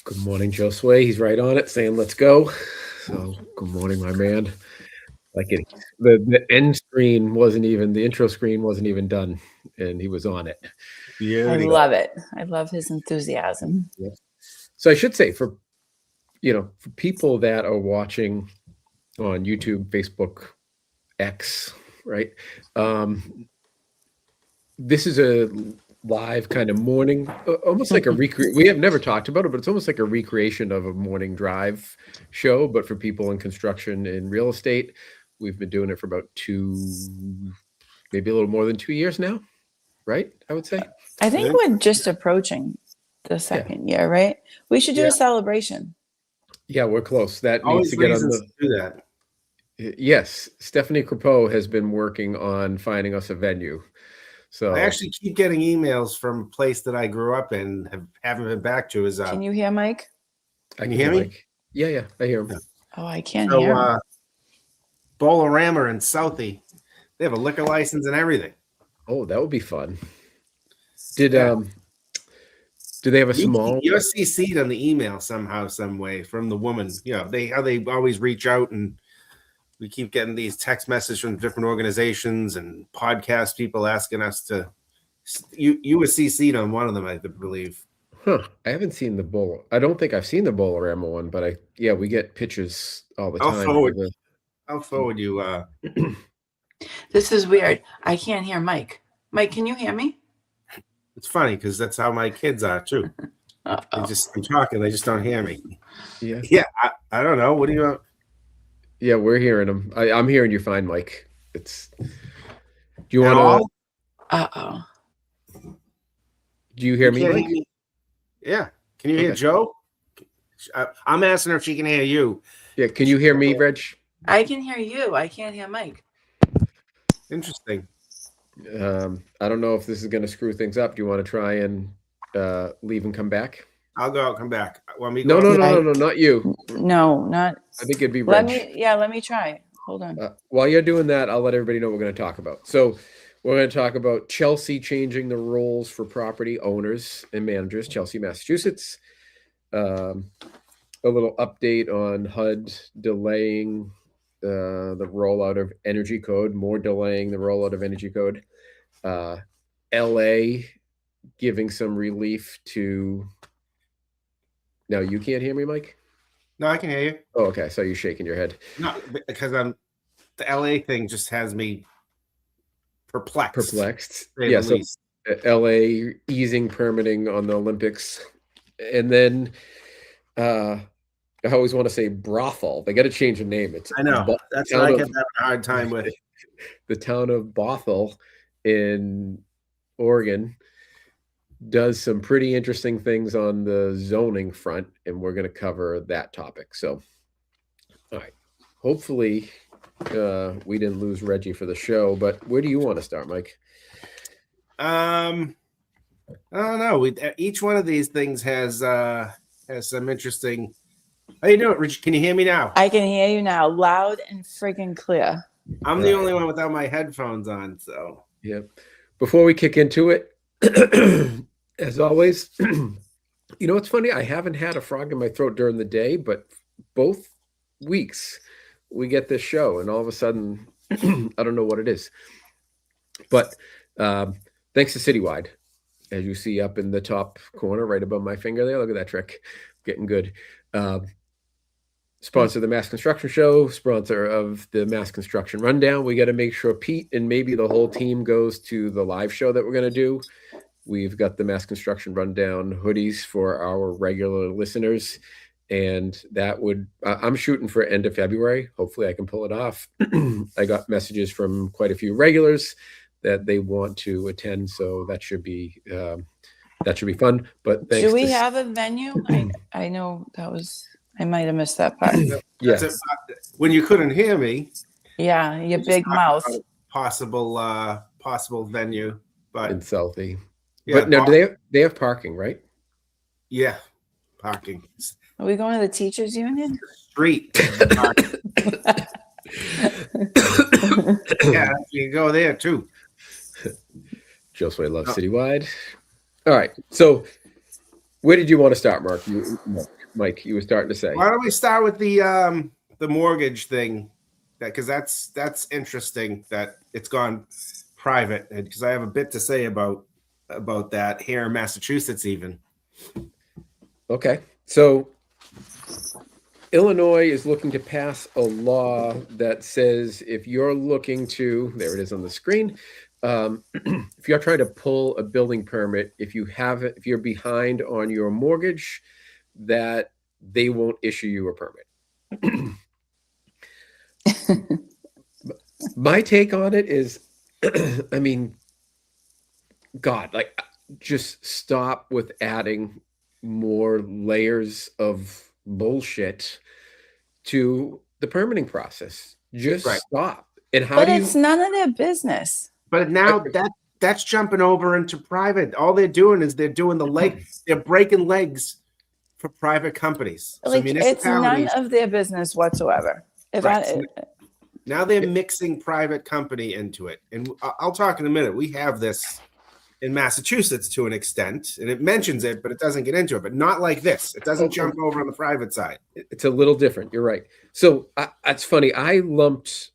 Good morning, Joe Sway. He's right on it, saying let's go. So good morning, my man. Like it, the end screen wasn't even the intro screen wasn't even done, and he was on it. I Beauty. love it. I love his enthusiasm. Yeah. So I should say for people that are watching on YouTube, Facebook, X, right? This is a live kind of morning, almost like a we have never talked about it, but it's almost like a recreation of a morning drive show, but for people in construction and real estate. We've been doing it for about maybe a little more than 2 years now, right? I would say. I think we're just approaching the second year, right? We should do a celebration. Yeah, we're close. That Always needs to get on reasons the. to do that. Yes, Stephanie Crapeau has been working on finding us a venue. So I actually keep getting emails from a place that I grew up in and haven't been back to. Can you hear Mike? Can you hear me? Yeah, I hear him. Yeah. Oh, I can't hear him. Bolorama in Southie, they have a liquor license and everything. Oh, that would be fun. Do they have a small? You're CC'd on the email somehow, some way from the woman. They always reach out, and we keep getting these text messages from different organizations and podcast people asking us to. You were CC'd on one of them, I believe. Huh. I haven't seen the bowl. I don't think I've seen the Bolorama one, but we get pictures all the time. I'll forward you. This is weird. I can't hear Mike. Mike, can you hear me? It's funny because that's how my kids are too. I'm talking, they just don't hear me. Yeah. I don't know. What do you want? Yeah, we're hearing them. I'm hearing you fine, Mike. Do you want to? Do you hear me, Mike? Yeah. Can you hear Joe? I'm asking her if she can hear you. Yeah. Can you hear me, Reg? I can hear you. I can't hear Mike. Interesting. I don't know if this is going to screw things up. Do you want to try and leave and come back? I'll go out, come back. Want me to No, go? not you. No, not. I think it'd be Reg. Let me try. Hold on. While you're doing that, I'll let everybody know what we're going to talk about. So we're going to talk about Chelsea changing the rules for property owners and managers, Chelsea, Massachusetts. A little update on HUD delaying the rollout of energy code, more delaying the rollout of energy code. LA giving some relief to. Now you can't hear me, Mike? No, I can hear you. Oh, okay. I saw you shaking your head. No, because the LA thing just has me perplexed. Yeah, so LA easing permitting on the Olympics. And then I always want to say brothel. They got to change the name. I know. That's what I kept having a hard time with. The town of Bothell in Oregon does some pretty interesting things on the zoning front, and we're going to cover that topic. So, all right. Hopefully, we didn't lose Reggie for the show, but where do you want to start, Mike? I don't know. Each one of these things has some interesting. How you doing, Rich? Can you hear me now? I can hear you now, loud and freaking clear. I'm the only one without my headphones on, so. Yeah. Before we kick into it, as always, it's funny. I haven't had a frog in my throat during the day, but both weeks we get this show, and all of a sudden, I don't know what it is. But thanks to Citywide, as you see up in the top corner, right above my finger there. Look at that trick, getting good. Sponsor of the Mass Construction Show, sponsor of the Mass Construction Rundown. We got to make sure Pete and maybe the whole team goes to the live show that we're going to do. We've got the Mass Construction Rundown hoodies for our regular listeners. And that I'm shooting for end of February. Hopefully I can pull it off. I got messages from quite a few regulars that they want to attend. So that should be fun. But thanks. Do we have a venue? I know I might have missed that part. Yes. When you couldn't hear me. Yeah, your big mouth. Possible venue, but in Southie. Yeah, but now they have parking, right? Yeah, parking. Are we going to the teachers union? Street. Yeah, you can go there too. Joe Sway loves Citywide. All right, so Where did you want to start, Mark? Mike, you were starting to say. Why don't we start with the mortgage thing? Because that's interesting that it's gone private, because I have a bit to say about that here in Massachusetts even. Okay, so Illinois is looking to pass a law that says if you're looking to, there it is on the screen, if you're trying to pull a building permit, if you're behind on your mortgage, that they won't issue you a permit. My take on it is, I mean, God, like, just stop with adding more layers of bullshit to the permitting process. Just stop. And how but do it's none of their business. But now that's jumping over into private. All they're doing is they're doing the leg. They're breaking legs for private companies. Like, so it's none of their business whatsoever. Now they're mixing private company into it. And I'll talk in a minute. We have this in Massachusetts to an extent, and it mentions it, but it doesn't get into it. But not like this. It doesn't jump over on the private side. It's a little different. You're right. So it's funny. I lumped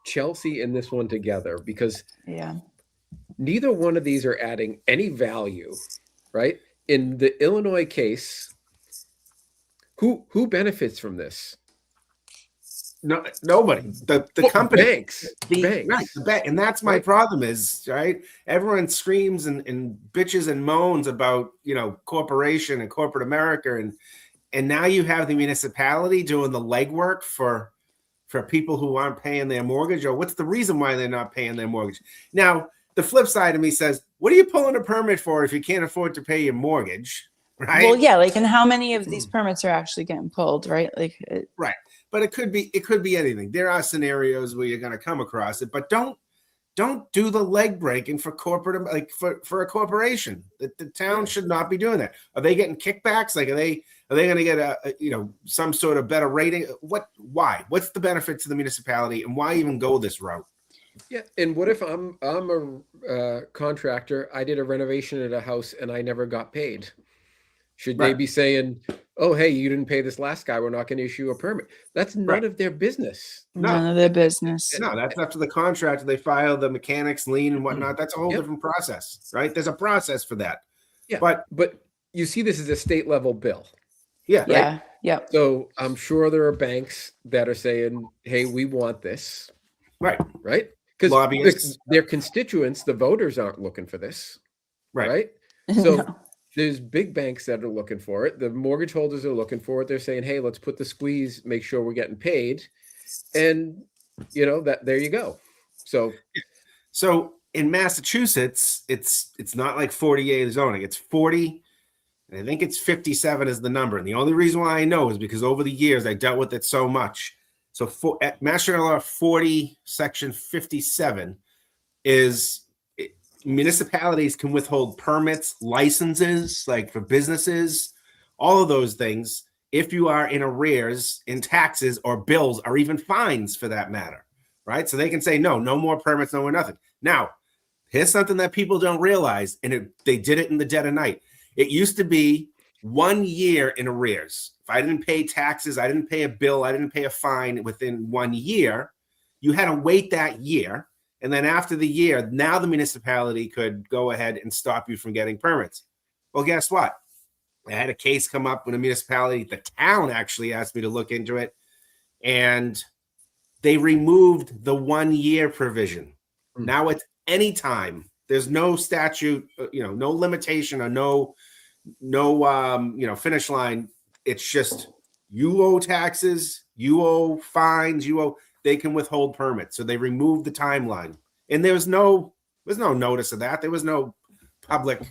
Chelsea and this one together because neither one of these are adding any value, right? In the Illinois case, who benefits from this? No, nobody. The company, banks. Right, and that's my problem is, right? Everyone screams and bitches and moans about, corporation and corporate America, and now you have the municipality doing the legwork for people who aren't paying their mortgage, or what's the reason why they're not paying their mortgage? Now, the flip side of me says, what are you pulling a permit for if you can't afford to pay your mortgage, right? Well, yeah, like, and how many of these permits are actually getting pulled, right? Right. But it could be anything. There are scenarios where you're going to come across it, but don't do the leg breaking for corporate, like for a corporation. The town should not be doing that. Are they getting kickbacks? Like, are they going to get some sort of better rating? Why? What's the benefit to the municipality, and why even go this route? Yeah, and what if I'm a contractor? I did a renovation at a house and I never got paid. Should they be saying, "Oh, hey, you didn't pay this last guy. We're not going to issue a permit"? That's none of their business. None of their business. No, that's up to the contractor. They file the mechanics lien and whatnot. That's a whole different process, right? There's a process for that. Yeah, but you see, this is a state level bill. Yeah. Yeah. Yeah. So I'm sure there are banks that are saying, "Hey, we want this." Right. Because their constituents, the voters, aren't looking for this. Right. So there's big banks that are looking for it. The mortgage holders are looking for it. They're saying, "Hey, let's put the squeeze, make sure we're getting paid." And that there you go. So in Massachusetts, it's not like 48 zoning. It's 40, and I think it's 57 is the number. And the only reason why I know is because over the years I dealt with it so much. So at Mass General Law 40, Section 57 is municipalities can withhold permits, licenses, like for businesses, all of those things, if you are in arrears in taxes or bills or even fines for that matter, right? So they can say, no more permits, no more nothing. Now, here's something that people don't realize, and they did it in the dead of night. It used to be 1 year in arrears. If I didn't pay taxes, I didn't pay a bill, I didn't pay a fine within 1 year, you had to wait that year. And then after the year, now the municipality could go ahead and stop you from getting permits. Well, guess what? I had a case come up with a municipality. The town actually asked me to look into it, and they removed the 1 year provision. Now it's any time. There's no statute, no limitation or no finish line. It's just you owe taxes, you owe fines, they can withhold permits. So they removed the timeline, and there's no notice of that. There was no public,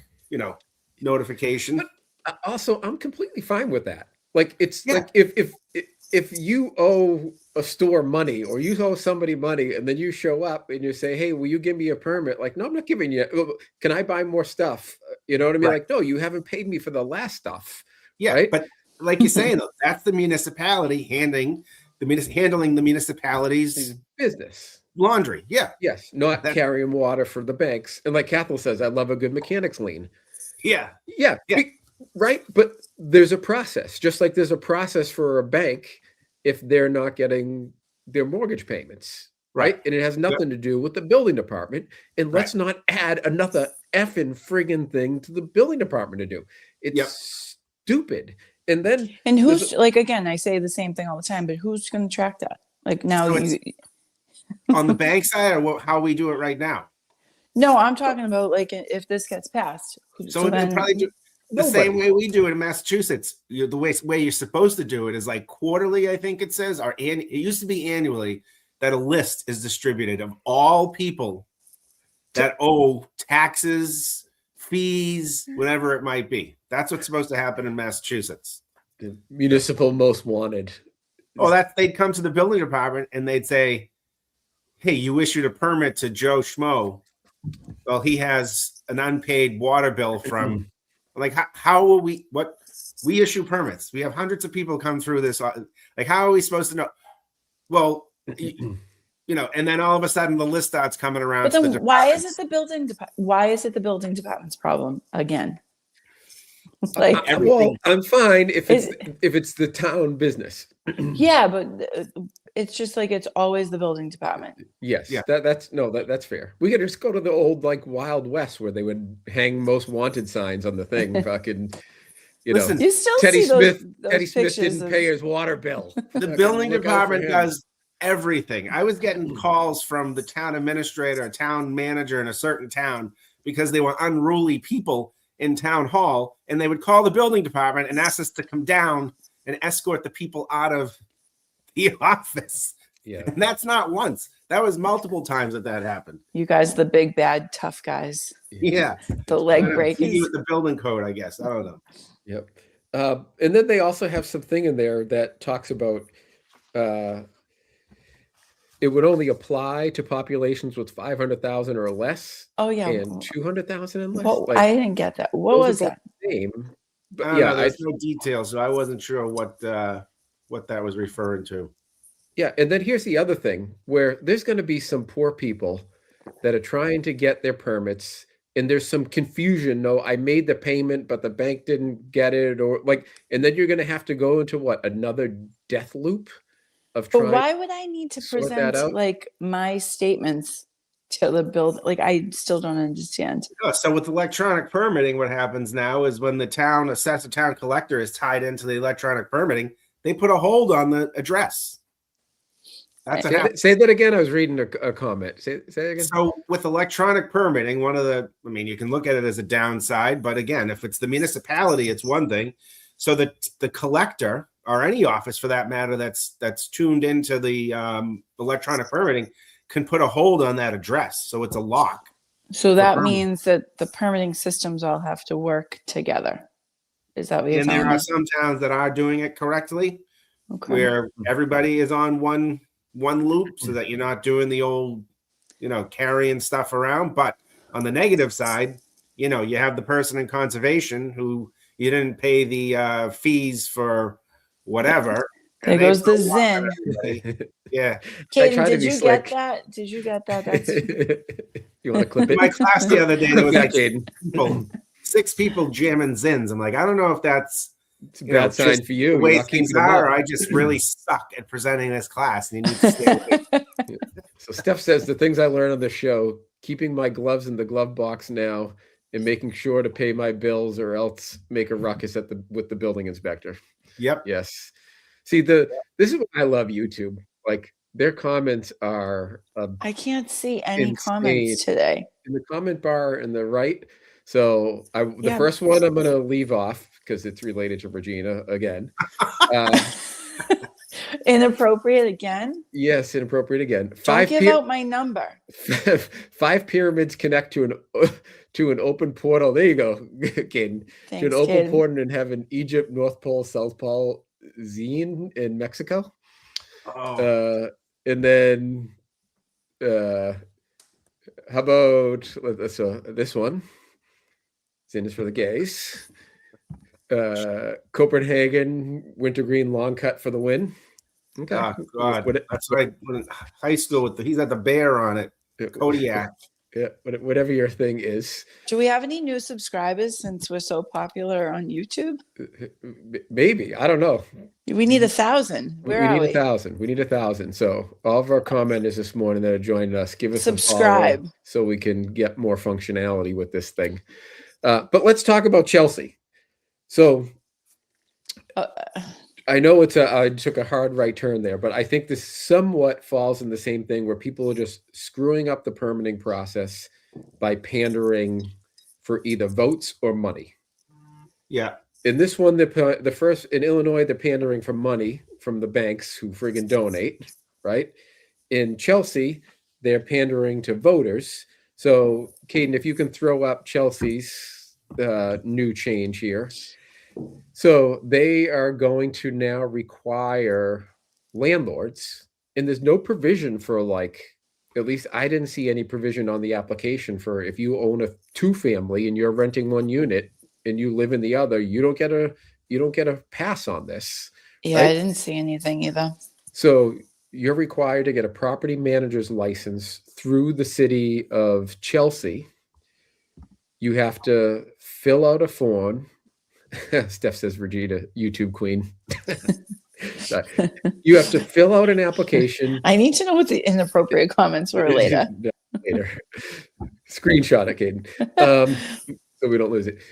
notification. But also, I'm completely fine with that. Like, it's like if you owe a store money or you owe somebody money, and then you show up and you say, "Hey, will you give me a permit?" Like, no, I'm not giving you. Can I buy more stuff? You know what I mean? Like, no, you haven't paid me for the last stuff. Yeah, right? But like you're saying, though, that's the municipality handling the municipality's business. Laundry. Yeah. Yes. Not carrying water for the banks. And like Cathal says, I love a good mechanics lien. Yeah. Yeah. Right, but there's a process, just like there's a process for a bank if they're not getting their mortgage payments, right? And it has Yep. nothing to do with the building department. And Right. let's not add another effing friggin' thing to the building department to do. It's stupid. And then And who's like, again, I say the same thing all the time, but who's going to track that? Like now So you. on the bank side, or how we do it right now. No, I'm talking about like if this gets passed. So then probably do the same way we do it in Massachusetts. The way you're supposed to do it is like quarterly, I think it says, or it used to be annually, that a list is distributed of all people that owe taxes, fees, whatever it might be. That's what's supposed to happen in Massachusetts. the municipal most wanted. Oh, they'd come to the building department and they'd say, hey, you issued a permit to Joe Schmo. Well, he has an unpaid water bill from, like, how will we issue permits? We have hundreds of people come through this. Like, how are we supposed to know? Well, you know, and then all of a sudden the list starts coming around. But then why is it the building department's problem again? Like, well, I'm fine if it's the town business. Yeah, but it's just like it's always the building department. Yes, that's fair. We could just go to the old like Wild West where they would hang most wanted signs on the thing. Fucking, Listen, you still Teddy see Smith. those Teddy Smith pictures didn't pay his water bill. The building department does everything. I was getting calls from the town administrator, town manager in a certain town because they were unruly people in town hall, and they would call the building department and ask us to come down and escort the people out of the office. Yeah, and that's not once. That was multiple times that happened. You guys, the big bad tough guys. Yeah, the leg breakers with the building code, I guess. I don't know. Yep. And then they also have something in there that talks about it would only apply to populations with 500,000 or less. Oh yeah, and 200,000 and less. Well, I didn't get that. What was that? Same. But yeah, there's no details, so I wasn't sure what that was referring to. Yeah, and then here's the other thing where there's going to be some poor people that are trying to get their permits, and there's some confusion. No, I made the payment, but the bank didn't get it, or like, and then you're going to have to go into another death loop of trying. But why would I need to present like my statements to the build? Like, I still don't understand. So with electronic permitting, what happens now is when the town collector is tied into the electronic permitting, they put a hold on the address. Say that again. I was reading a comment. Say it again. So with electronic permitting, you can look at it as a downside, but again, if it's the municipality, it's one thing. So the collector, or any office for that matter, that's tuned into the electronic permitting, can put a hold on that address. So it's a lock. So that means that the permitting systems all have to work together. Is that what you're telling me? And there are some towns that are doing it correctly, where everybody is on one loop, so that you're not doing the old, carrying stuff around. But on the negative side, you have the person in conservation who you didn't pay the fees for whatever. There goes the Zen. Yeah. Kaden, did you get that? Did you get that? That's... You want to clip it? In my class the other day, there was like 6 people jamming Zins. I'm like, I don't know if that's a bad sign for you. The way things are, I just really suck at presenting this class, and you need to stay away. So Steph says the things I learned on the show: keeping my gloves in the glove box now, and making sure to pay my bills, or else make a ruckus with the building inspector. Yep. Yes. See, this is what I love YouTube. Like, their comments are I can't see any comments today. In the comment bar in the right. So the first one I'm going to leave off because it's related to Regina again. Inappropriate again? Yes, inappropriate again. Don't give out my number. 5 pyramids connect to an open portal. There you go, Kaden. Thanks, to an open Kaden. portal in heaven, Egypt, North Pole, South Pole, Zine in Mexico. Oh. And then how about this one? Zine is for the gays. Copenhagen, wintergreen long cut for the win. Okay. Oh, God. That's right. In high school, he's got the bear on it. Kodiak. Yeah, whatever your thing is. Do we have any new subscribers since we're so popular on YouTube? Maybe, I don't know. We need 1,000. Where We are need we? 1,000. We need 1,000. So all of our commenters this morning that are joining us, give us Subscribe a follow so we can get more functionality with this thing. But let's talk about Chelsea. So I know I took a hard right turn there, but I think this somewhat falls in the same thing where people are just screwing up the permitting process by pandering for either votes or money. Yeah. In this one, the first in Illinois, they're pandering for money from the banks who friggin' donate, right? In Chelsea, they're pandering to voters. So, Caden, if you can throw up Chelsea's new change here. So they are going to now require landlords, and there's no provision for at least I didn't see any provision on the application for if you own a 2-family and you're renting one unit and you live in the other, you don't get a pass on this. Yeah, right? I didn't see anything either. So you're required to get a property manager's license through the city of Chelsea. You have to fill out a form. Steph says, Regina, YouTube queen. You have to fill out an application. I need to know what the inappropriate comments were later. Later. Screenshot it, Caden. So we don't lose it.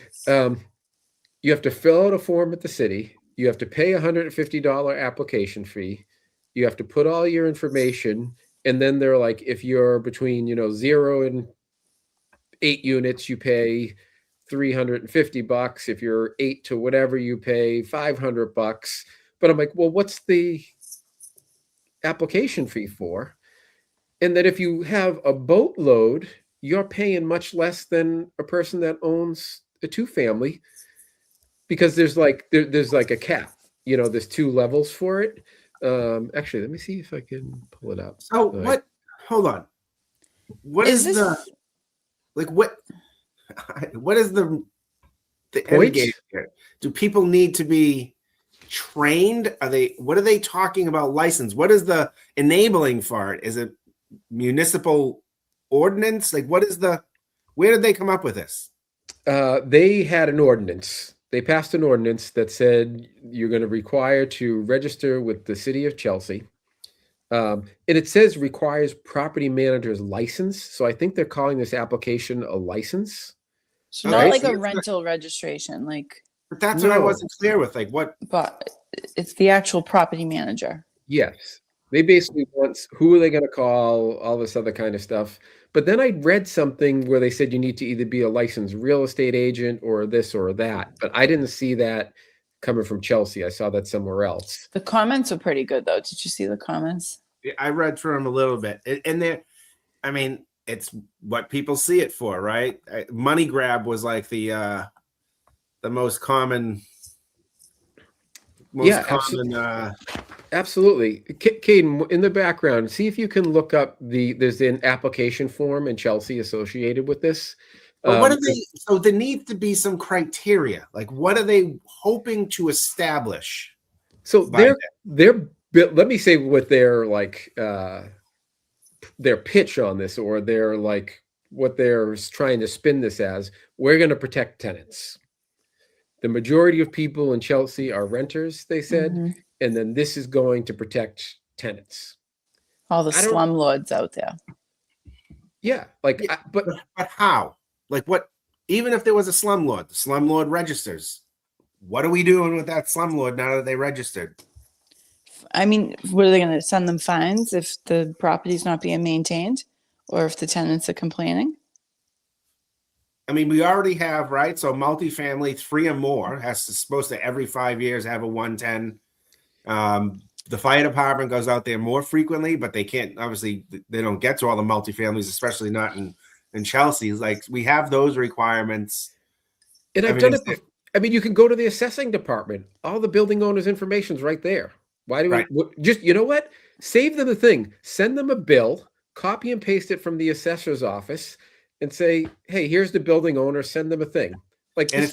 You have to fill out a form at the city. You have to pay $150 application fee. You have to put all your information. And then they're like, if you're between, 0 and 8 units, you pay $350. If you're 8 to whatever, you pay $500. But I'm like, well, what's the application fee for? And that if you have a boatload, you're paying much less than a person that owns a 2-family, because there's a cap. There's 2 levels for it. Actually, let me see if I can pull it up. So what? Hold on. What is the what is the end game here? Do people need to be trained? What are they talking about license? What is the enabling for it? Is it municipal ordinance? Where did they come up with this? They had an ordinance. They passed an ordinance that said you're going to require to register with the city of Chelsea. And it says requires property manager's license. So I think they're calling this application a license. So not like a rental registration, But that's what I wasn't clear with. What? But it's the actual property manager. Yes. They basically want, who are they going to call, all this other kind of stuff. But then I read something where they said you need to either be a licensed real estate agent or this or that. But I didn't see that coming from Chelsea. I saw that somewhere else. The comments are pretty good, though. Did you see the comments? I read through them a little bit. And it's what people see it for, right? Money grab was like the most common. Absolutely. Caden, in the background, see if you can look up there's an application form in Chelsea associated with this. But what are they? So there needs to be some criteria. What are they hoping to establish? So they're let me say what their pitch on this, or what they're trying to spin this as. We're going to protect tenants. The majority of people in Chelsea are renters, they said, and then this is going to protect tenants. All the slumlords out there. Yeah, but how? What? Even if there was a slumlord, the slumlord registers. What are we doing with that slumlord now that they registered? What are they going to send them fines if the property's not being maintained, or if the tenants are complaining? We already have, right? So multifamily 3 or more supposed to every 5 years have a 110. The fire department goes out there more frequently, but they can't, obviously they don't get to all the multifamilies, especially not in Chelsea. We have those requirements. And I've done it. You can go to the assessing department. All the building owners' information's right there. Why do we just, what? Save them a thing. Send them a bill, copy and paste it from the assessor's office, and say, hey, here's the building owner, send them a thing. And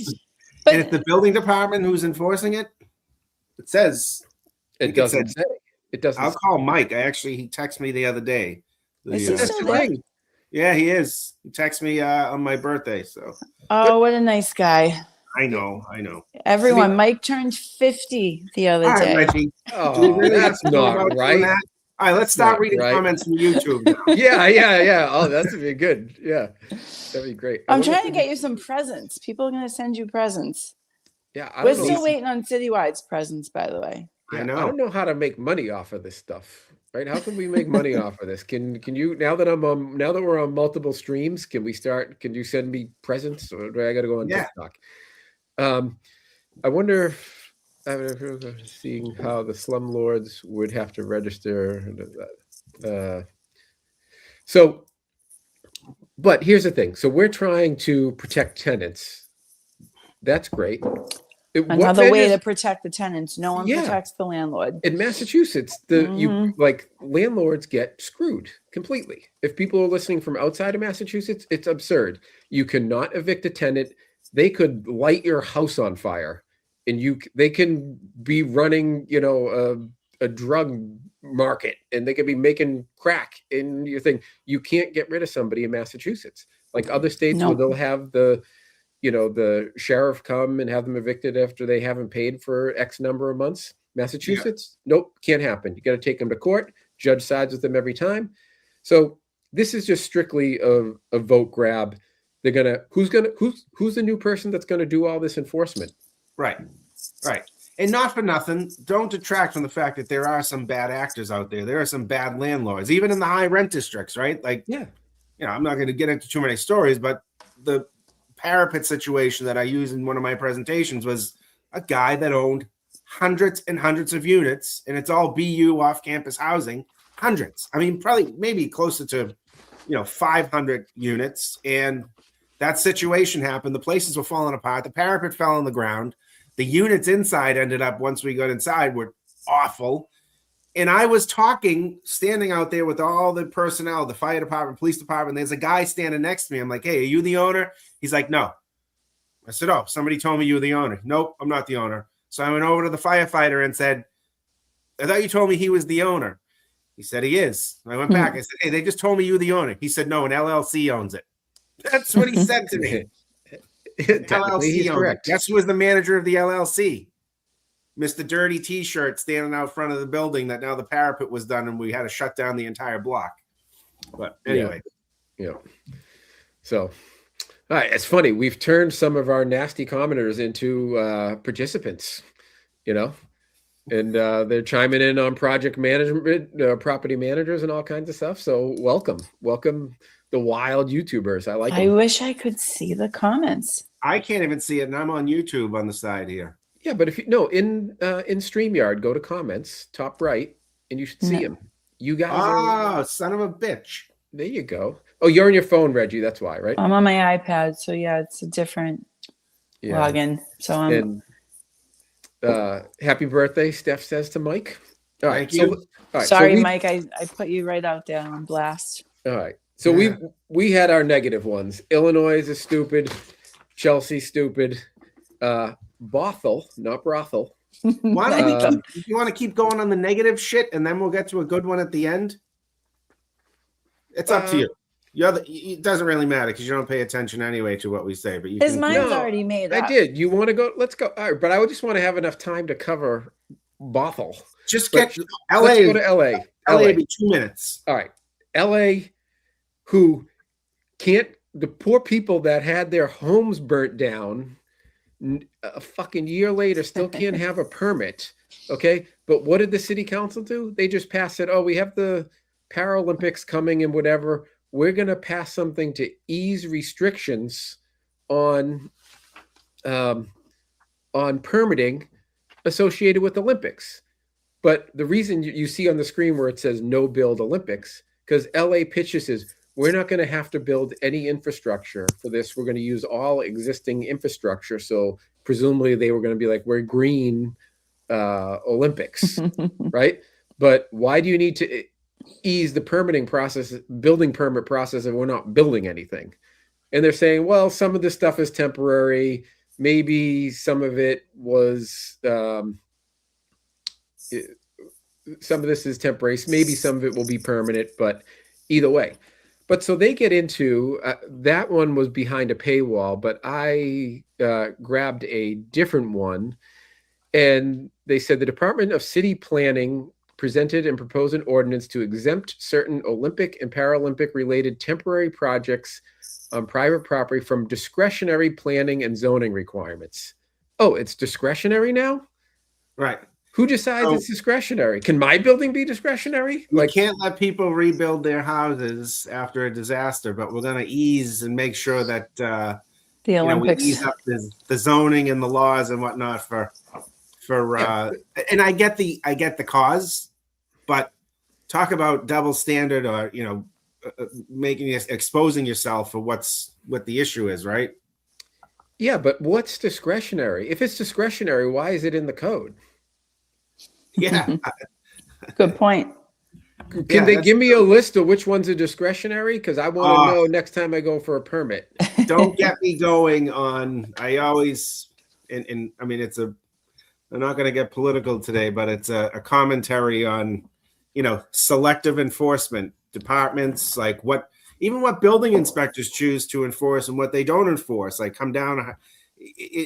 if the building department who's enforcing it, it says. It doesn't say. It doesn't. I'll call Mike. He texted me the other day. Is he still there? Yeah, he is. He texted me on my birthday. So Oh, what a nice guy. I know. Everyone, Mike turned 50 the other All right, day. Reggie. Oh, Do we really have that's to go not about doing right. that? All right, let's That's start not reading right. comments from YouTube now. Yeah. Oh, that's be good. Yeah, that'd be great. I'm trying to get you some presents. People are going to send you presents. Yeah, I We're don't know. still waiting on Citywide's presents, by the way. Yeah, I I know. don't know how to make money off of this stuff. Right? How can we make money off of this? Can you now that we're on multiple streams, can you send me presents, or do I got to go on Yeah. TikTok? I wonder if seeing how the slumlords would have to register. So, but here's the thing. So we're trying to protect tenants. That's great. Another way to protect the tenants. No one protects the landlord. In Massachusetts, landlords get screwed completely. If people are listening from outside of Massachusetts, it's absurd. You cannot evict a tenant. They could light your house on fire, and they can be running, a drug market, and they could be making crack in your thing. You can't get rid of somebody in Massachusetts, like other states where they'll have the sheriff come and have them evicted after they haven't paid for X number of months. Massachusetts, nope, can't happen. You got to take them to court. Judge sides with them every time. So this is just strictly a vote grab. Who's the new person that's gonna do all this enforcement? Right. And not for nothing, don't detract from the fact that there are some bad actors out there. There are some bad landlords, even in the high rent districts, right? Like, I'm not going to get into too many stories, but the parapet situation that I used in one of my presentations was a guy that owned hundreds and hundreds of units, and it's all BU off-campus housing, hundreds. I mean, probably maybe closer to, 500 units. And that situation happened. The places were falling apart. The parapet fell on the ground. The units inside ended up, once we got inside, were awful. And I was standing out there with all the personnel, the fire department, police department. There's a guy standing next to me. I'm like, hey, are you the owner? He's like, no. I said, oh, somebody told me you were the owner. Nope, I'm not the owner. So I went over to the firefighter and said, I thought you told me he was the owner. He said he is. I went back. I said, hey, they just told me you were the owner. He said, no, an LLC owns it. That's what he said to me. LLC owns it. Guess who was the manager of the LLC? Mr. Dirty T-shirt standing out front of the building that now the parapet was done and we had to shut down the entire block. But anyway. Yeah. So, all right, it's funny. We've turned some of our nasty commenters into participants, and they're chiming in on project management, property managers and all kinds of stuff. So welcome the wild YouTubers. I like it. I wish I could see the comments. I can't even see it, and I'm on YouTube on the side here. Yeah, but if in StreamYard, go to comments, top right, and you should see them. You guys son of a bitch. There you go. Oh, you're on your phone, Reggie. That's why, right? I'm on my iPad, so yeah, it's a different login. So I'm. Happy birthday, Steph says to Mike. All right. Thank you. All right, sorry, Mike. I put you right out there on blast. All right. So we had our negative ones. Illinois is stupid. Chelsea stupid. Bothell, not brothel. Why don't you want to keep going on the negative shit, and then we'll get to a good one at the end? It's up to you. It doesn't really matter because you don't pay attention anyway to what we say. But his mind's already made up. I did. You want to go? Let's go. All right, but I just want to have enough time to cover Bothell. Just get LA. Let's go to LA. LA be 2 minutes. All right, LA, who can't? The poor people that had their homes burnt down a fucking year later still can't have a permit. Okay, but what did the city council do? They just passed it. Oh, we have the Paralympics coming and whatever. We're going to pass something to ease restrictions on permitting associated with Olympics. But the reason you see on the screen where it says no build Olympics, because LA pitches is we're not going to have to build any infrastructure for this. We're going to use all existing infrastructure. So presumably they were going to be like, we're green Olympics, right? But why do you need to ease the permitting process, building permit process, if we're not building anything? And they're saying, well, some of this stuff is temporary. Maybe some of it was, some of this is temporary. Maybe some of it will be permanent, but either way. But so they get into that one was behind a paywall, but I grabbed a different one, and they said the Department of City Planning presented and proposed an ordinance to exempt certain Olympic and Paralympic related temporary projects on private property from discretionary planning and zoning requirements. Oh, it's discretionary now? Right. Who decides So- it's discretionary? Can my building be discretionary? We can't let people rebuild their houses after a disaster, but we're going to ease and make sure that The we Olympics. ease up the zoning and the laws and whatnot for and I get the cause, but talk about double standard or exposing yourself for what the issue is, right? Yeah, but what's discretionary? If it's discretionary, why is it in the code? Yeah. Good point. Can they give me a list of which ones are discretionary? Because I want to know next time I go for a permit. Don't get me going on. I always, and I mean, I'm not going to get political today, but it's a commentary on, selective enforcement departments, like even what building inspectors choose to enforce and what they don't enforce, like come down.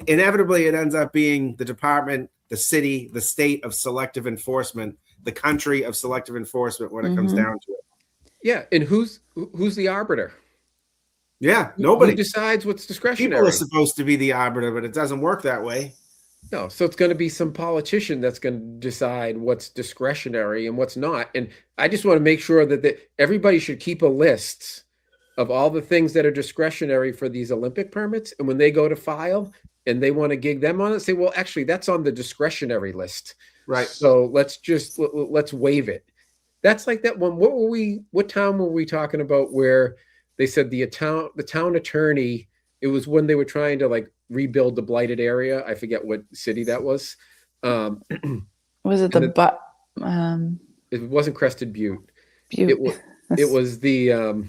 Inevitably, it ends up being the department, the city, the state of selective enforcement, the country of selective enforcement when it comes down to it. Yeah, and who's the arbiter? Yeah, nobody Who decides what's discretionary. People are supposed to be the arbiter, but it doesn't work that way. No, so it's going to be some politician that's going to decide what's discretionary and what's not. And I just want to make sure that everybody should keep a list of all the things that are discretionary for these Olympic permits. And when they go to file and they want to gig them on it, say, well, actually, that's on the discretionary list. Right. So let's waive it. That's like that one. What town were we talking about where they said the town attorney, it was when they were trying to like rebuild the blighted area. I forget what city that was. Was it it wasn't Crested Butte. Butte. It was the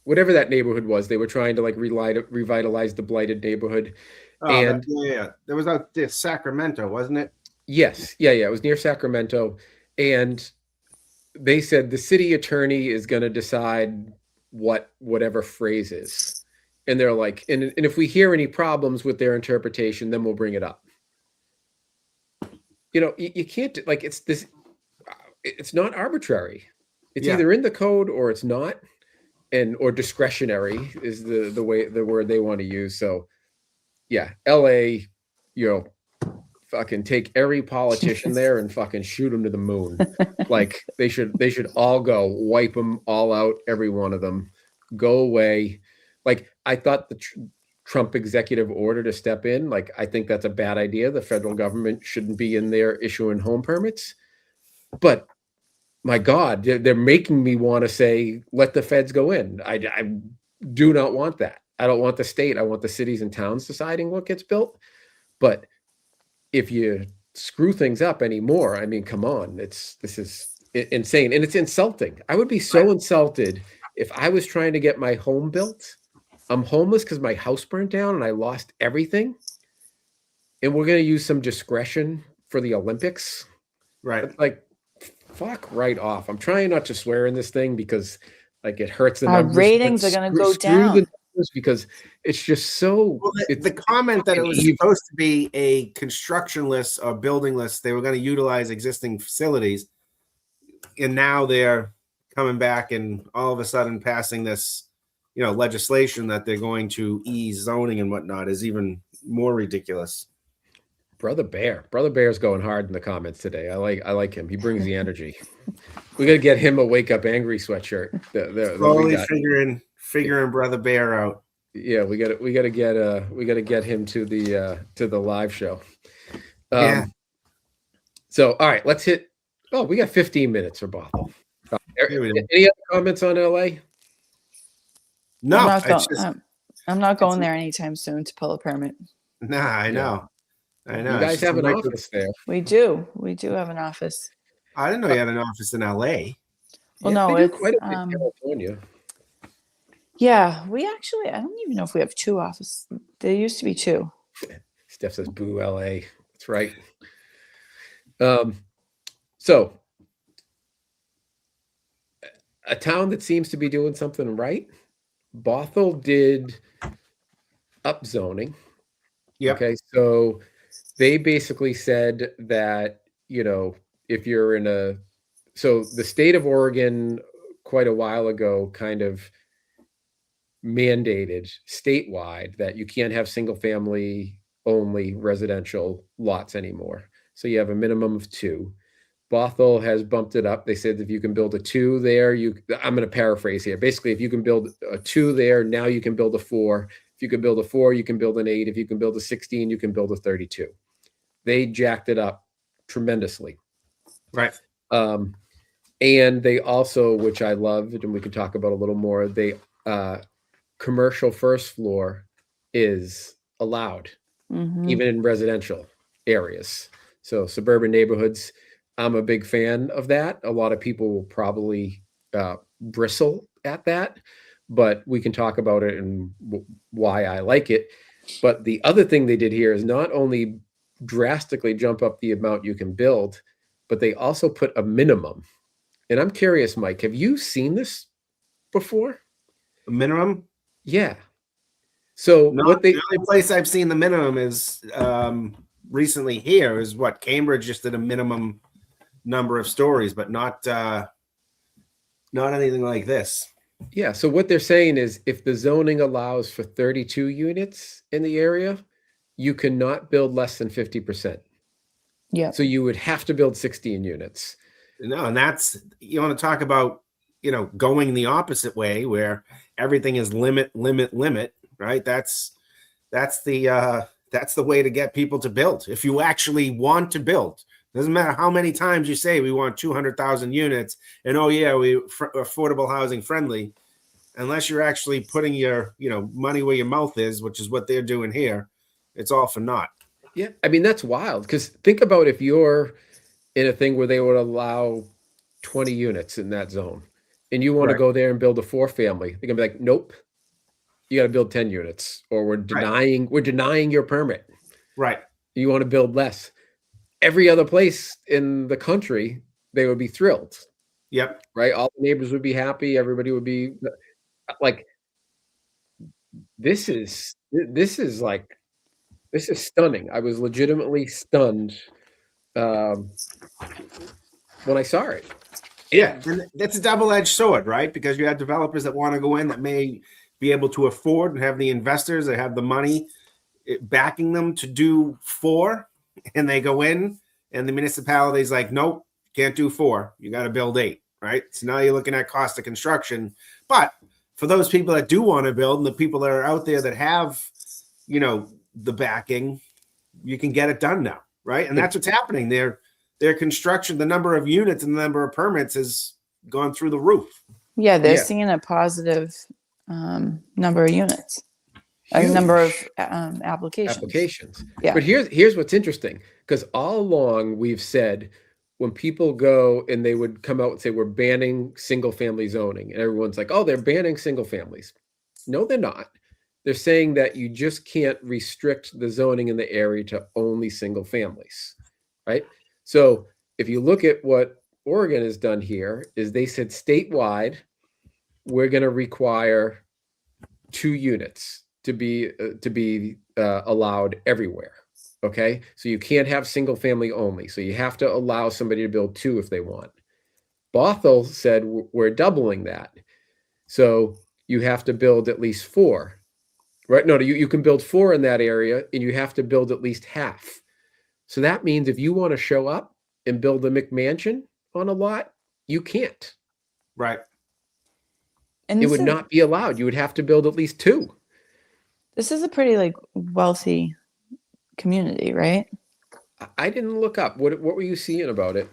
whatever that neighborhood was. They were trying to like revitalize the blighted neighborhood. And there was out there, Sacramento, wasn't it? Yes. Yeah. It was near Sacramento. And they said the city attorney is going to decide whatever phrase is. And they're like, and if we hear any problems with their interpretation, then we'll bring it up. You can't, like, it's not arbitrary. It's either in the code or it's not, or discretionary is the word they want to use. So yeah, LA, fucking take every politician there and fucking shoot them to the moon. Like they should all go, wipe them all out, every one of them, go away. Like I thought the Trump executive order to step in, like I think that's a bad idea. The federal government shouldn't be in there issuing home permits. But my God, they're making me want to say, let the feds go in. I do not want that. I don't want the state. I want the cities and towns deciding what gets built. But if you screw things up anymore, I mean, come on, this is insane. And it's insulting. I would be so insulted if I was trying to get my home built. I'm homeless because my house burnt down and I lost everything. And we're going to use some discretion for the Olympics. Right. Like, fuck right off. I'm trying not to swear in this thing because like it hurts the Our numbers. ratings are going to go down. Because it's just so. Well, the comment that it was supposed to be a construction list or building list, they were going to utilize existing facilities, and now they're coming back and all of a sudden passing this, legislation that they're going to ease zoning and whatnot is even more ridiculous. Brother Bear's going hard in the comments today. I like him. He brings the energy. We got to get him a wake up angry sweatshirt. Slowly figuring Brother Bear out. Yeah, we got to get him to the live show. Yeah. So all right, let's hit. Oh, we got 15 minutes for Bothell. Any other comments on LA? No, I'm not going there anytime soon to pull a permit. Nah, I know. You guys have an office there. We do have an office. I didn't know you had an office in LA. Well, no, it's quite a bit in California. Yeah, we actually, I don't even know if we have two offices. There used to be two. Steph says, boo, LA. That's right. So a town that seems to be doing something right. Bothell did upzoning. Yep. Okay, so they basically said that, if you're so the state of Oregon quite a while ago kind of mandated statewide that you can't have single family only residential lots anymore. So you have a minimum of 2. Bothell has bumped it up. They said if you can build a 2 there, I'm going to paraphrase here. Basically, if you can build a 2 there, now you can build a 4. If you can build a 4, you can build an 8. If you can build a 16, you can build a 32. They jacked it up tremendously. Right. And they also, which I loved, and we can talk about a little more, they commercial first floor is allowed, even in residential areas. So suburban neighborhoods, I'm a big fan of that. A lot of people will probably bristle at that, but we can talk about it and why I like it. But the other thing they did here is not only drastically jump up the amount you can build, but they also put a minimum. And I'm curious, Mike, have you seen this before? A minimum? Yeah. So the only place I've seen the minimum is recently here is what Cambridge just did a minimum number of stories, but not anything like this. Yeah. So what they're saying is if the zoning allows for 32 units in the area, you cannot build less than 50%. Yeah. So you would have to build 16 units. No, and that's, you want to talk about, going the opposite way where everything is limit, right? That's the way to get people to build. If you actually want to build, doesn't matter how many times you say we want 200,000 units and we affordable housing friendly, unless you're actually putting your, money where your mouth is, which is what they're doing here, it's all for naught. Yeah. I mean, that's wild because think about if you're in a thing where they would allow 20 units in that zone and you want to go there and build a 4-family, they're gonna be like, nope, you got to build 10 units or we're denying your permit. Right. You want to build less. Every other place in the country, they would be thrilled. Yep. Right. All the neighbors would be happy. Everybody would be like, this is stunning. I was legitimately stunned when I saw it. Yeah, and that's a double-edged sword, right? Because you have developers that want to go in that may be able to afford and have the investors that have the money backing them to do 4, and they go in, and the municipality's like, nope, can't do 4. You got to build 8, right? So now you're looking at cost of construction. But for those people that do want to build and the people that are out there that have, the backing, you can get it done now, right? And that's what's happening there. Their construction, the number of units and the number of permits has gone through the roof. Yeah, they're seeing a positive number of units, a number of applications. Yeah. But here's what's interesting, because all along we've said when people go and they would come out and say we're banning single family zoning, and everyone's like, oh, they're banning single families. No, they're not. They're saying that you just can't restrict the zoning in the area to only single families, right? So if you look at what Oregon has done here is they said statewide, we're going to require 2 units to be allowed everywhere. Okay. So you can't have single family only. So you have to allow somebody to build 2 if they want. Bothell said we're doubling that. So you have to build at least 4, right? No, you can build 4 in that area and you have to build at least half. So that means if you want to show up and build a McMansion on a lot, you can't. Right. And it would not be allowed. You would have to build at least 2. This is a pretty wealthy community, right? I didn't look up. What were you seeing about it?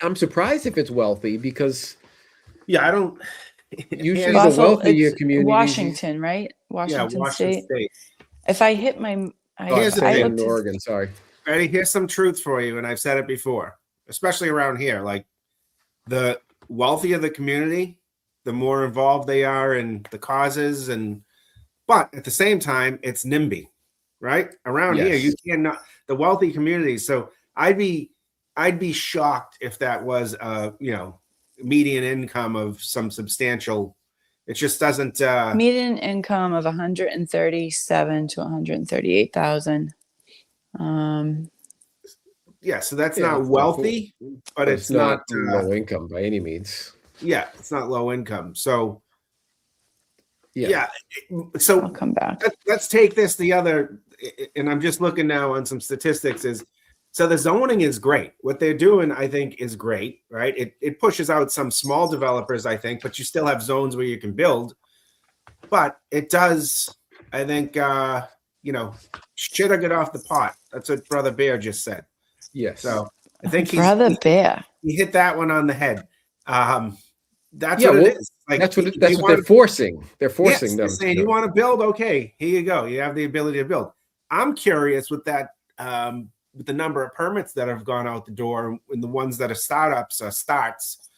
I'm surprised if it's wealthy because I don't usually the wealthier communities. Washington, right? Washington State. If I hit my here's the thing in Oregon, sorry. Ready? Here's some truth for you, and I've said it before, especially around here. Like the wealthier the community, the more involved they are in the causes, but at the same time, it's NIMBY, right? Around here, you cannot the wealthy communities. So I'd be shocked if that was median income of some substantial. It just doesn't. Median income of 137 to 138,000. Yeah, so that's Yeah, not wealthy, but it's not low income by any means. Yeah, it's not low income. So Yeah. So I'll come back. Let's take this the other, and I'm just looking now on some statistics. So the zoning is great. What they're doing, I think, is great, right? It pushes out some small developers, I think, but you still have zones where you can build. But it does, I think, shit or get off the pot. That's what Brother Bear just said. Yes. So I think Brother Bear. He hit that one on the head. That's what it is. Like that's what they're forcing. They're forcing them. They're saying, you want to build? Okay, here you go. You have the ability to build. I'm curious with that, with the number of permits that have gone out the door and the ones that are startups or starts.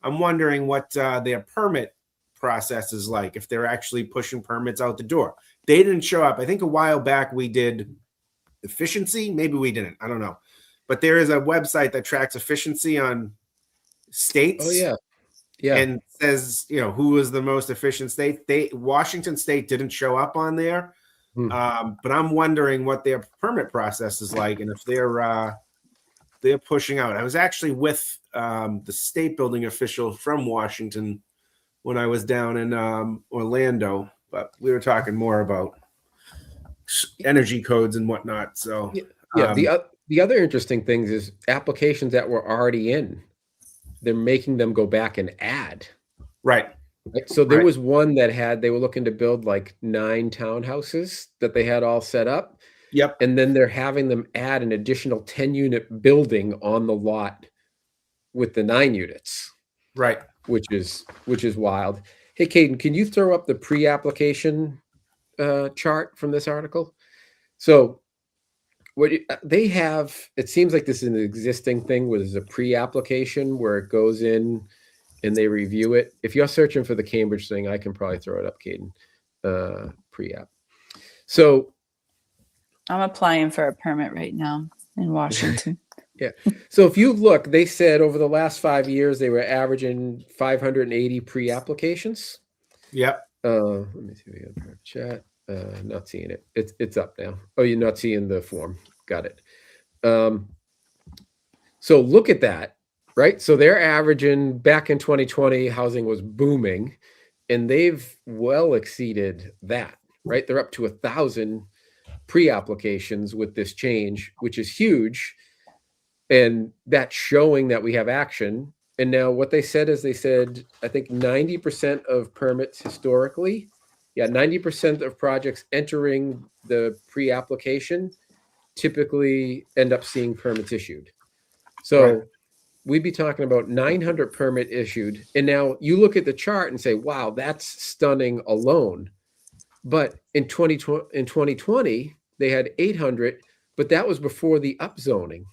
I'm wondering what their permit process is like, if they're actually pushing permits out the door. They didn't show up. I think a while back we did efficiency. Maybe we didn't. I don't know. But there is a website that tracks efficiency on states. Oh, yeah. Yeah. And says, who is the most efficient state. Washington State didn't show up on there. But I'm wondering what their permit process is like and if they're pushing out. I was actually with the state building official from Washington when I was down in Orlando, but we were talking more about energy codes and whatnot. So the other interesting things is applications that were already in, they're making them go back and add. Right. So there was one that they were looking to build like 9 townhouses that they had all set up. Yep. And then they're having them add an additional 10-unit building on the lot with the 9 units. Right. Which is wild. Hey, Caden, can you throw up the pre-application chart from this article? So what they have, it seems like this is an existing thing where there's a pre-application where it goes in and they review it. If you're searching for the Cambridge thing, I can probably throw it up, Caden. Pre-app. So I'm applying for a permit right now in Washington. Yeah. So if you look, they said over the last 5 years, they were averaging 580 pre-applications. Yep. Let me see if we have chat. Not seeing it. It's up now. Oh, you're not seeing the form. Got it. So look at that, right? So they're averaging, back in 2020, housing was booming, and they've well exceeded that, right? They're up to 1,000 pre-applications with this change, which is huge. And that's showing that we have action. And now what they said is, I think 90% of permits historically, 90% of projects entering the pre-application typically end up seeing permits issued. So we'd be talking about 900 permit issued. And now you look at the chart and say, wow, that's stunning alone. But in 2020, they had 800, but that was before the upzoning.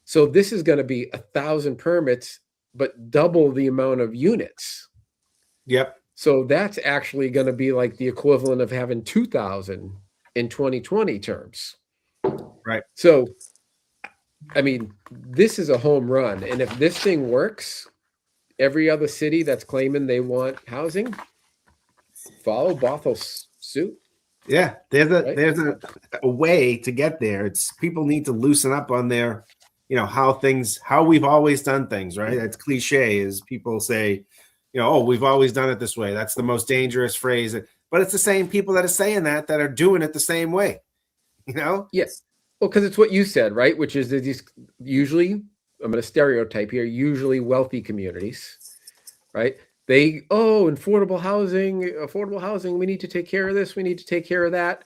So this is going to be 1,000 permits, but double the amount of units. Yep. So that's actually going to be like the equivalent of having 2,000 in 2020 terms. Right. So, I mean, this is a home run. And if this thing works, every other city that's claiming they want housing, follow Bothel's suit. Yeah, there's a way to get there. It's people need to loosen up on their, how we've always done things, right? That's cliche, is people say, we've always done it this way. That's the most dangerous phrase. But it's the same people that are saying that are doing it the same way, Yes. Well, because it's what you said, right? Which is that these usually, I'm going to stereotype here, usually wealthy communities, right? Affordable housing, we need to take care of this, we need to take care of that.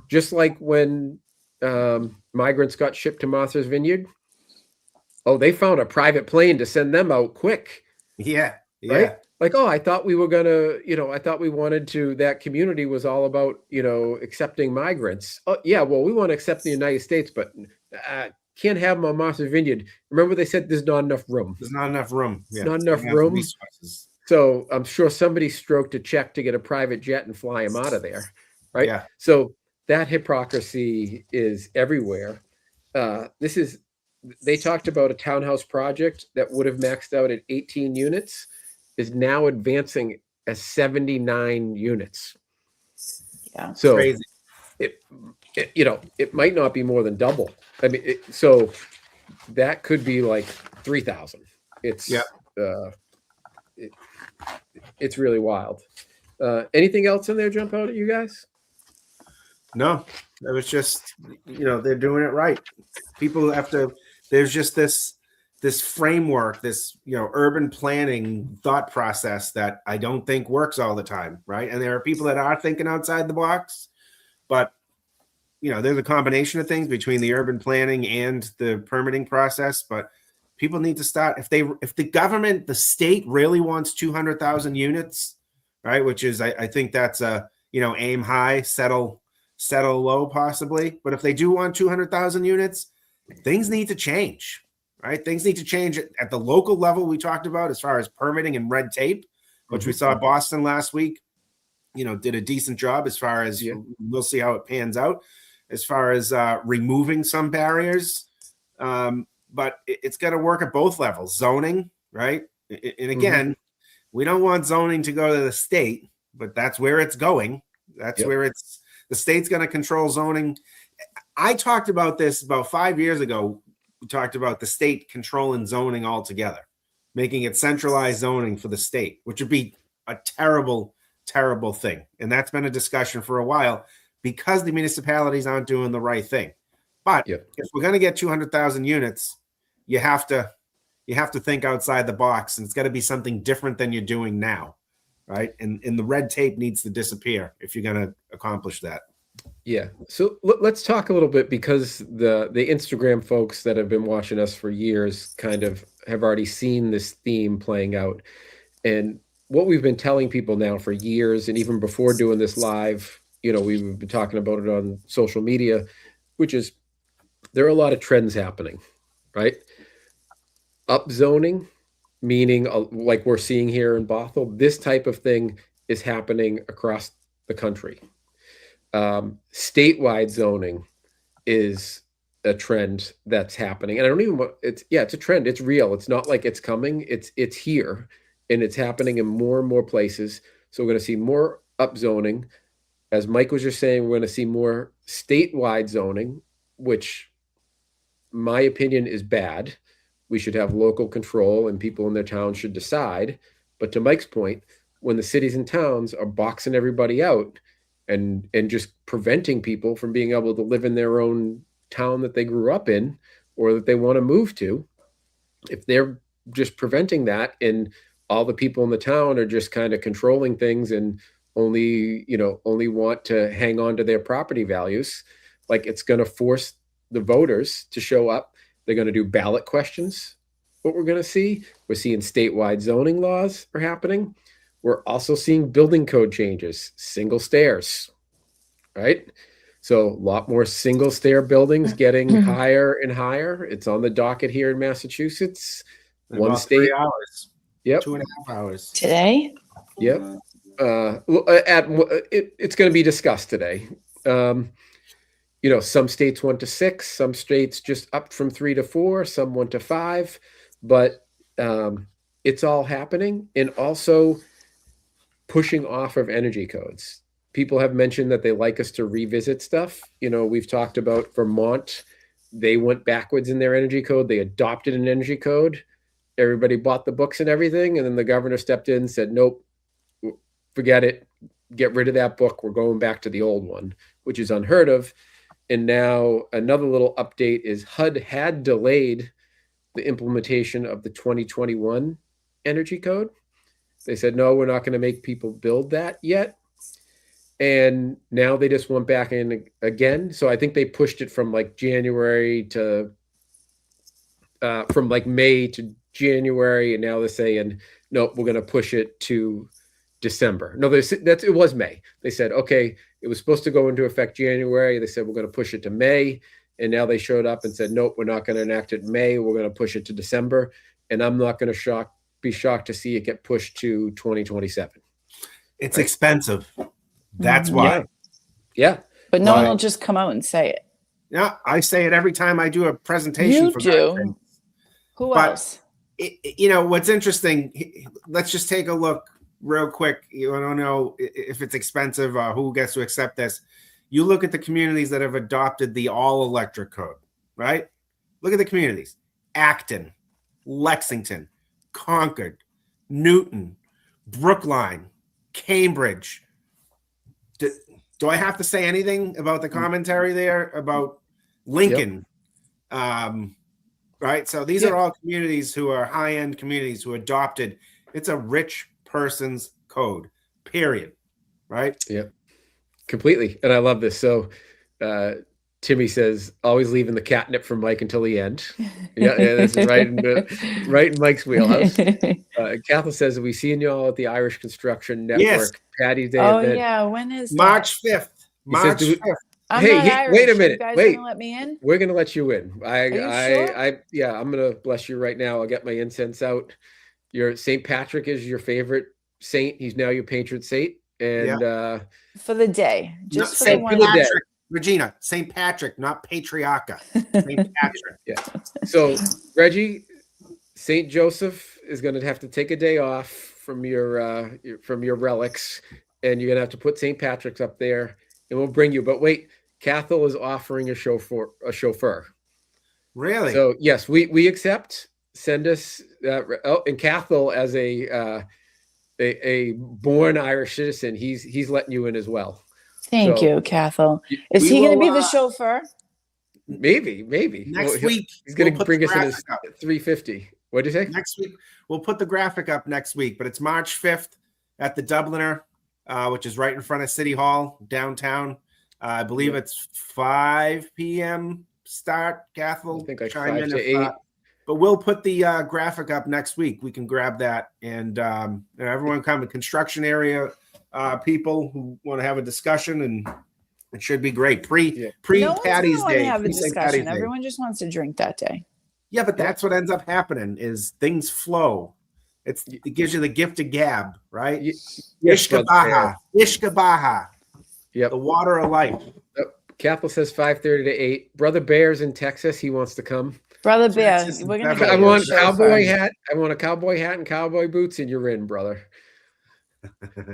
Just like when migrants got shipped to Martha's Vineyard. Oh, they found a private plane to send them out quick. Yeah. Right? Like, I thought we were going to, I thought we wanted to, that community was all about, accepting migrants. Oh, yeah, well, we want to accept the United States, but can't have them on Martha's Vineyard. Remember they said there's not enough room. There's not enough room. Yeah. Not enough room. Resources. So I'm sure somebody stroked a check to get a private jet and fly him out of there, right? Yeah. So that hypocrisy is everywhere. They talked about a townhouse project that would have maxed out at 18 units. is now advancing as 79 units. Yeah. So Crazy. it might not be more than double. I mean, so that could be like 3,000. It's Yep. It's really wild. Anything else in there jump out at you guys? No, it was just, they're doing it right. People have to, there's just this framework, this, urban planning thought process that I don't think works all the time. Right. And there are people that are thinking outside the box, but there's a combination of things between the urban planning and the permitting process, but people need to start, if the government, the state really wants 200,000 units, right? Which is, I think that's aim high, settle low possibly. But if they do want 200,000 units, things need to change, right? Things need to change at the local level we talked about as far as permitting and red tape, which we saw Boston last week, did a decent job as far as we'll see how it pans out as far as removing some barriers. But it's got to work at both levels, zoning, right? And again, we don't want zoning to go to the state, but that's where it's going. That's where the state's going to control zoning. I talked about this about 5 years ago. We talked about the state controlling zoning altogether, making it centralized zoning for the state, which would be a terrible, terrible thing. And that's been a discussion for a while because the municipalities aren't doing the right thing. But if we're going to get 200,000 units, you have to think outside the box, and it's got to be something different than you're doing now, right? And the red tape needs to disappear if you're going to accomplish that. Yeah. So let's talk a little bit, because the Instagram folks that have been watching us for years kind of have already seen this theme playing out. And what we've been telling people now for years, and even before doing this live, we've been talking about it on social media, which is there are a lot of trends happening, right? Upzoning, meaning like we're seeing here in Bothell, this type of thing is happening across the country. Statewide zoning is a trend that's happening, and I don't even want it's a trend. It's real. It's not like it's coming. It's here, and it's happening in more and more places. So we're going to see more upzoning. As Mike was just saying, we're going to see more statewide zoning, which my opinion is bad. We should have local control, and people in their town should decide. But to Mike's point, when the cities and towns are boxing everybody out and just preventing people from being able to live in their own town that they grew up in or that they want to move to, if they're just preventing that and all the people in the town are just kind of controlling things and only want to hang on to their property values, like it's going to force the voters to show up. They're going to do ballot questions. What we're going to see, we're seeing statewide zoning laws are happening. We're also seeing building code changes, single stairs, right? So a lot more single stair buildings getting higher and higher. It's on the docket here in Massachusetts. One state. 3 hours. Yep. 2.5 hours. Today? Yep. It's going to be discussed today. Some states went to 6, some states just upped from 3 to 4, some went to 5, but it's all happening. And also pushing off of energy codes. People have mentioned that they like us to revisit stuff. We've talked about Vermont. They went backwards in their energy code. They adopted an energy code. Everybody bought the books and everything. And then the governor stepped in and said, nope, forget it. Get rid of that book. We're going back to the old one, which is unheard of. And now another little update is HUD had delayed the implementation of the 2021 energy code. They said, no, we're not going to make people build that yet. And now they just went back in again. So I think they pushed it from like January to from like May to January. And now they're saying, nope, we're going to push it to December. No, it was May. They said, okay, it was supposed to go into effect January. They said, we're going to push it to May. And now they showed up and said, nope, we're not going to enact it in May. We're going to push it to December. And I'm not going to be shocked to see it get pushed to 2027. It's expensive. That's why. Yeah. But no one will just come out and say it. Yeah, I say it every time I do a presentation. You do. Who else? you know, what's interesting, let's just take a look real quick. You don't know if it's expensive or who gets to accept this. You look at the communities that have adopted the all electric code, right? Look at the communities: Acton, Lexington, Concord, Newton, Brookline, Cambridge. Do I have to say anything about the commentary there about Lincoln? Yep. Right. So these are all communities who are high-end communities who adopted. It's a rich person's code, period. Right. Yeah, completely. And I love this. So Timmy says, always leaving the catnip for Mike until the end. Yeah, this is right in Mike's wheelhouse. Cathal says, are we seeing y'all at the Irish Construction Network Patty's Day event? Yeah, when is March 5th? March 5th. I'm not Irish. Wait a minute. You guys gonna let me in? We're gonna let you in. Are you sure? Yeah, I'm gonna bless you right now. I'll get my incense out. Your St. Patrick is your favorite saint. He's now your patron saint. And for the day. Just for St. the one Patrick, Regina, St. Patrick, not Patriarcha. St. Patrick. Yeah. So Reggie, St. Joseph is gonna have to take a day off from your relics, and you're gonna have to put St. Patrick's up there, and we'll bring you. But wait, Cathal is offering a chauffeur. Really? So yes, we accept. Send us and Cathal, as a born Irish citizen, he's letting you in as well. Thank you, Cathal. Is he going to be the chauffeur? Maybe next week. He's going to bring us in his 350. What did you say? Next week we'll put the graphic up next week, but it's March 5th at the Dubliner, which is right in front of City Hall downtown. I believe it's 5 p.m. start. Cathal, I think like 5 to 8. But we'll put the graphic up next week. We can grab that, and everyone come. Construction area people who want to have a discussion, and it should be great. Pre Patty's Day. Have a discussion. Everyone just wants to drink that day. Yeah, but that's what ends up happening is things flow. It gives you the gift of gab, right? Ishka Baha. Yep. The water of life. Cathal says 5:30 to 8. Brother Bear's in Texas. He wants to come. Brother Bear, we're gonna get I want a cowboy hat. I want a cowboy hat and cowboy boots, and you're in, brother.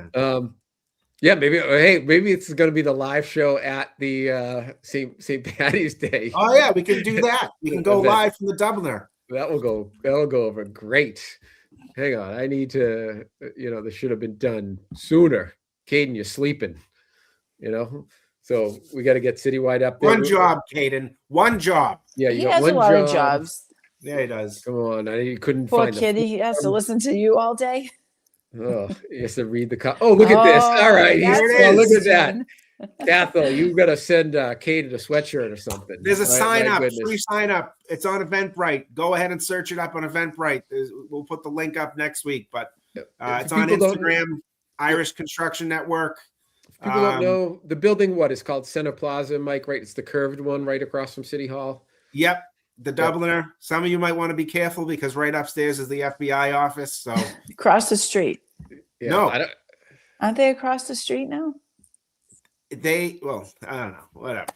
Yeah, maybe. Hey, maybe it's going to be the live show at the St. Patty's Day. Oh yeah, we can do that. We can go live from the Dubliner. That'll go over great. Hang on, I need to. This should have been done sooner. Caden, you're sleeping. So we got to get Citywide up there. One job, Caden. One job. Yeah, he has a lot of jobs. Yeah, he does. Come on, he couldn't Poor find. Poor kitty. He has to listen to you all day. Oh, he has to read the. Oh, look at this! All right, look at that. Cathal, you got to send Kate a sweatshirt or something. There's a sign up, free sign up. It's on Eventbrite. Go ahead and search it up on Eventbrite. We'll put the link up next week, but it's on Instagram. Irish Construction Network. People don't know the building. What is called Center Plaza, Mike? Right, it's the curved one right across from City Hall. Yep, the Dubliner. Some of you might want to be careful because right upstairs is the FBI office. So across the street. Yeah, no, aren't they across the street now? I don't know. Whatever.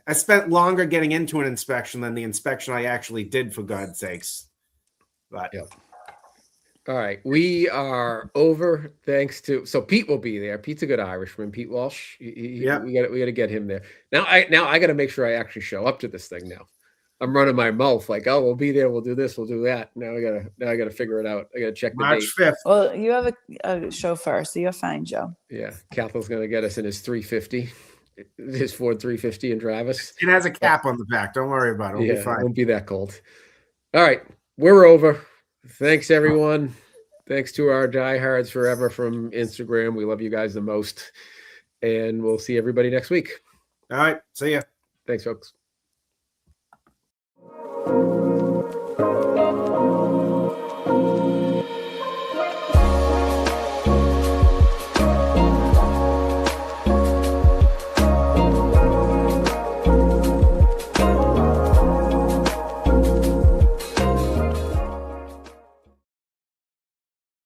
I spent longer getting into an inspection than the inspection I actually did, for God's sakes. But all right, we are over. Thanks to Pete will be there. Pete's a good Irishman. Pete Walsh. We got to get him there. Now I got to make sure I actually show up to this thing. Now I'm running my mouth like, oh, we'll be there. We'll do this. We'll do that. Now I gotta figure it out. I gotta check the March date. 5th. Well, you have a chauffeur, so you're fine, Joe. Yeah, Cathal's gonna get us in his 350, his Ford 350, and drive us. It has a cap on the back. Don't worry about it. It'll be fine. It won't be that cold. All right, we're over. Thanks, everyone. Thanks to our diehards forever from Instagram. We love you guys the most. And we'll see everybody next week. All right. See ya. Thanks, folks.